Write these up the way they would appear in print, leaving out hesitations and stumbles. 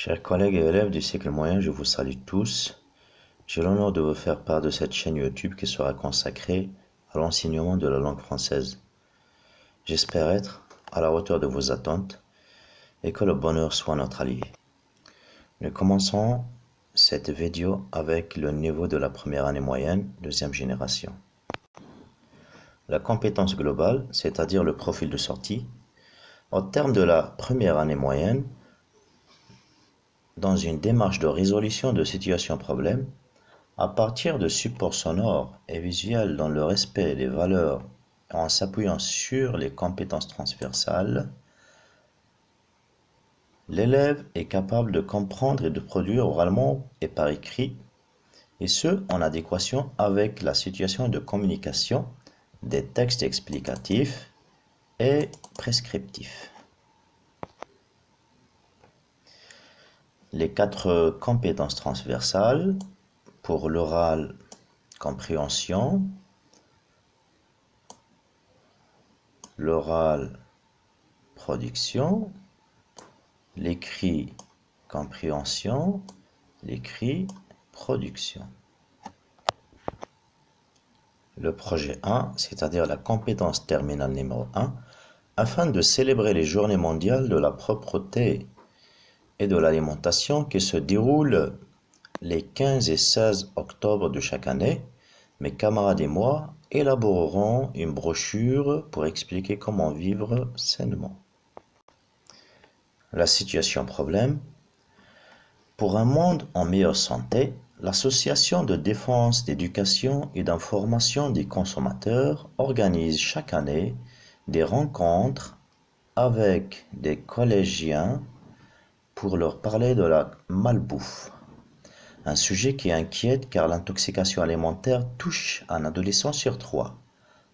Chers collègues et élèves du cycle moyen, je vous salue tous. J'ai l'honneur de vous faire part de cette chaîne YouTube qui sera consacrée à l'enseignement de la langue française. J'espère être à la hauteur de vos attentes et que le bonheur soit notre allié. Nous commençons cette vidéo avec le niveau de la première année moyenne, deuxième génération. La compétence globale, c'est-à-dire le profil de sortie, au terme de la première année moyenne, dans une démarche de résolution de situations-problèmes, à partir de supports sonores et visuels dans le respect des valeurs et en s'appuyant sur les compétences transversales, l'élève est capable de comprendre et de produire oralement et par écrit, et ce en adéquation avec la situation de communication des textes explicatifs et prescriptifs. Les 4 compétences transversales pour l'oral, compréhension, l'oral, production, l'écrit, compréhension, l'écrit, production. Le projet 1, c'est-à-dire la compétence terminale numéro 1, afin de célébrer les journées mondiales de la propreté et de l'alimentation qui se déroulent les 15 et 16 octobre de chaque année, mes camarades et moi élaborerons une brochure pour expliquer comment vivre sainement. La situation problème. Pour un monde en meilleure santé, l'Association de défense, d'éducation et d'information des consommateurs organise chaque année des rencontres avec des collégiens pour leur parler de la malbouffe. Un sujet qui inquiète car l'intoxication alimentaire touche un adolescent sur 3.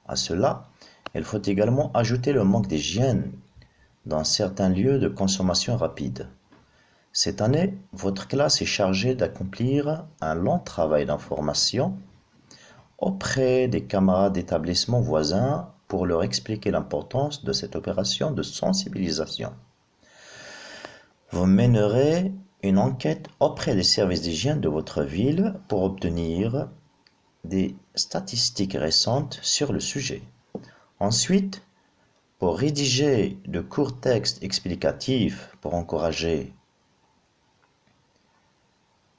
À cela, il faut également ajouter le manque d'hygiène dans certains lieux de consommation rapide. Cette année, votre classe est chargée d'accomplir un long travail d'information auprès des camarades d'établissements voisins pour leur expliquer l'importance de cette opération de sensibilisation. Vous mènerez une enquête auprès des services d'hygiène de votre ville pour obtenir des statistiques récentes sur le sujet. Ensuite, pour rédiger de courts textes explicatifs pour encourager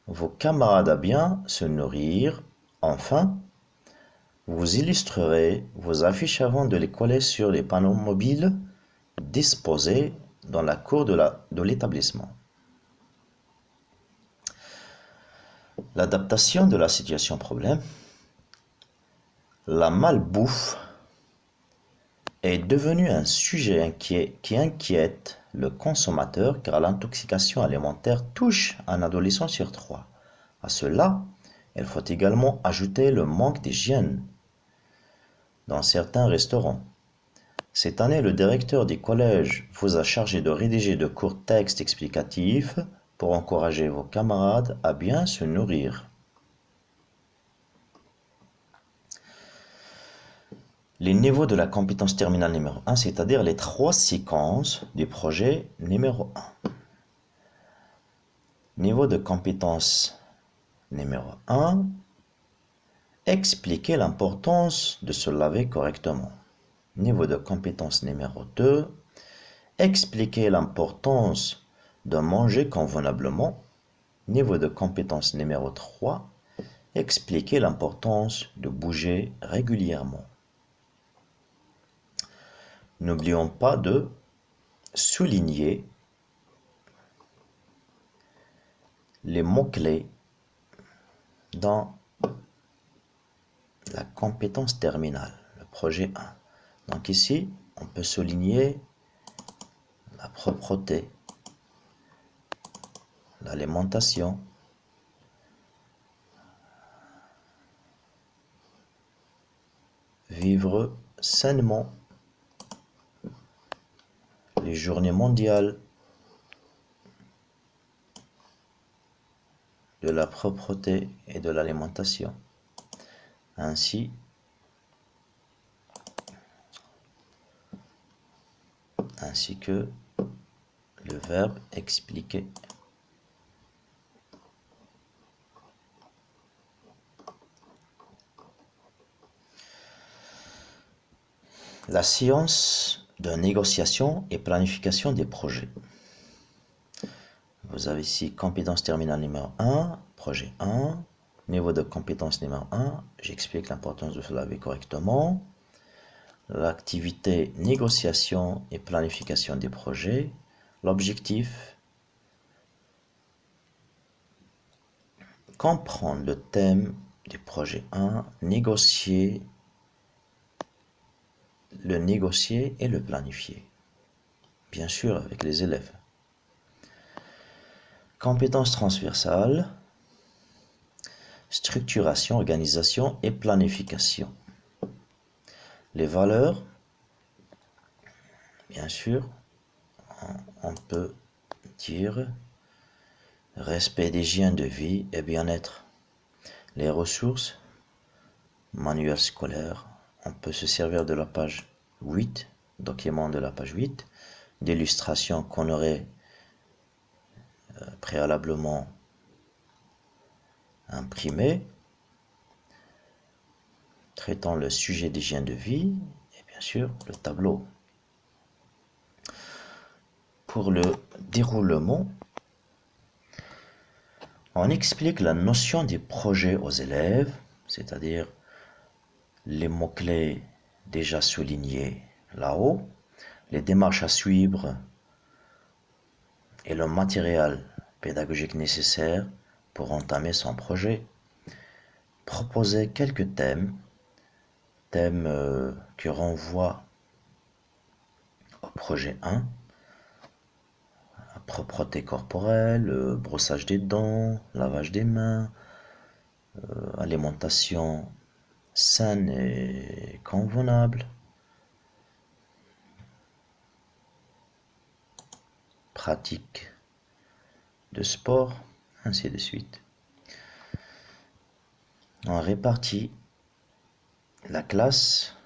vos camarades à bien se nourrir, enfin, vous illustrerez vos affiches avant de les coller sur les panneaux mobiles disposés dans la cour de l'établissement. L'adaptation de la situation problème. La malbouffe est devenue un sujet qui inquiète le consommateur car l'intoxication alimentaire touche un adolescent sur 3. À cela, il faut également ajouter le manque d'hygiène dans certains restaurants. Cette année, le directeur des collèges vous a chargé de rédiger de courts textes explicatifs pour encourager vos camarades à bien se nourrir. Les niveaux de la compétence terminale numéro 1, c'est-à-dire les 3 séquences du projet numéro 1. Niveau de compétence numéro 1, expliquer l'importance de se laver correctement. Niveau de compétence numéro 2, expliquer l'importance de manger convenablement. Niveau de compétence numéro 3, expliquer l'importance de bouger régulièrement. N'oublions pas de souligner les mots-clés dans la compétence terminale, le projet 1. Donc ici, on peut souligner la propreté, l'alimentation, vivre sainement, les journées mondiales de la propreté et de l'alimentation, ainsi que le verbe expliquer. La science de négociation et planification des projets. Vous avez ici compétence terminale numéro 1, projet 1, niveau de compétence numéro 1, j'explique l'importance de se laver correctement. L'activité négociation et planification des projets. L'objectif, comprendre le thème du projet 1, le négocier et le planifier. Bien sûr avec les élèves. Compétences transversales, structuration, organisation et planification. Les valeurs, bien sûr, on peut dire respect d'hygiène de vie et bien-être. Les ressources, manuel scolaire, on peut se servir de la page 8, document de la page 8, d'illustrations qu'on aurait préalablement imprimées, traitant le sujet d'hygiène de vie et bien sûr le tableau. Pour le déroulement, on explique la notion des projets aux élèves, c'est-à-dire les mots-clés déjà soulignés là-haut, les démarches à suivre et le matériel pédagogique nécessaire pour entamer son projet. Proposer quelques thèmes qui renvoient au projet 1, propreté corporelle, brossage des dents, lavage des mains, alimentation saine et convenable, pratique de sport, ainsi de suite. On répartit la classe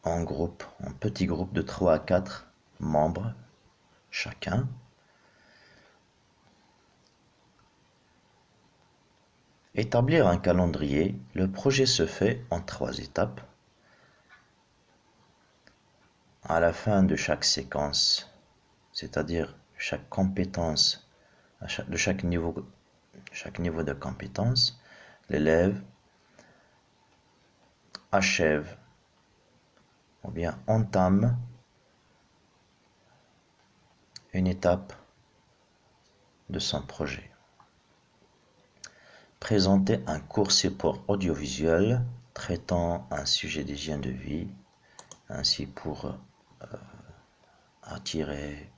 en groupes, en petits groupes de 3 à 4 membres chacun. Établir un calendrier, le projet se fait en 3 étapes. À la fin de chaque séquence, c'est-à-dire chaque compétence, de chaque niveau de compétence, l'élève achève ou bien entame une étape de son projet. Présenter un court support audiovisuel traitant un sujet d'hygiène de vie, ainsi pour attirer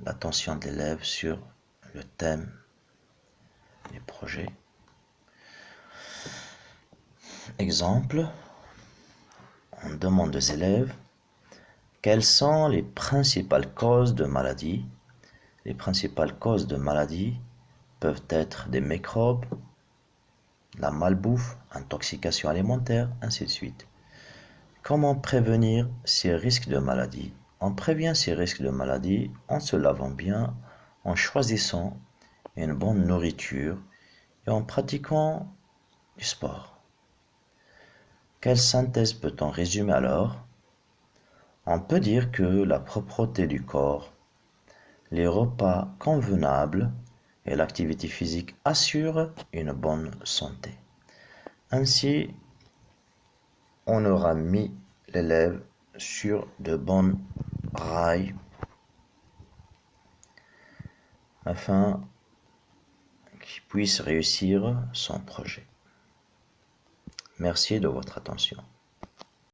l'attention de l'élève sur le thème du projet. Exemple, on demande aux élèves quelles sont les principales causes de maladie. Les principales causes de maladie peuvent être des microbes, la malbouffe, intoxication alimentaire, ainsi de suite. Comment prévenir ces risques de maladie? On prévient ces risques de maladie en se lavant bien, en choisissant une bonne nourriture et en pratiquant du sport. Quelle synthèse peut-on résumer alors? On peut dire que la propreté du corps, les repas convenables et l'activité physique assurent une bonne santé. Ainsi, on aura mis l'élève sur de bonnes rails afin qu'il puisse réussir son projet. Merci de votre attention.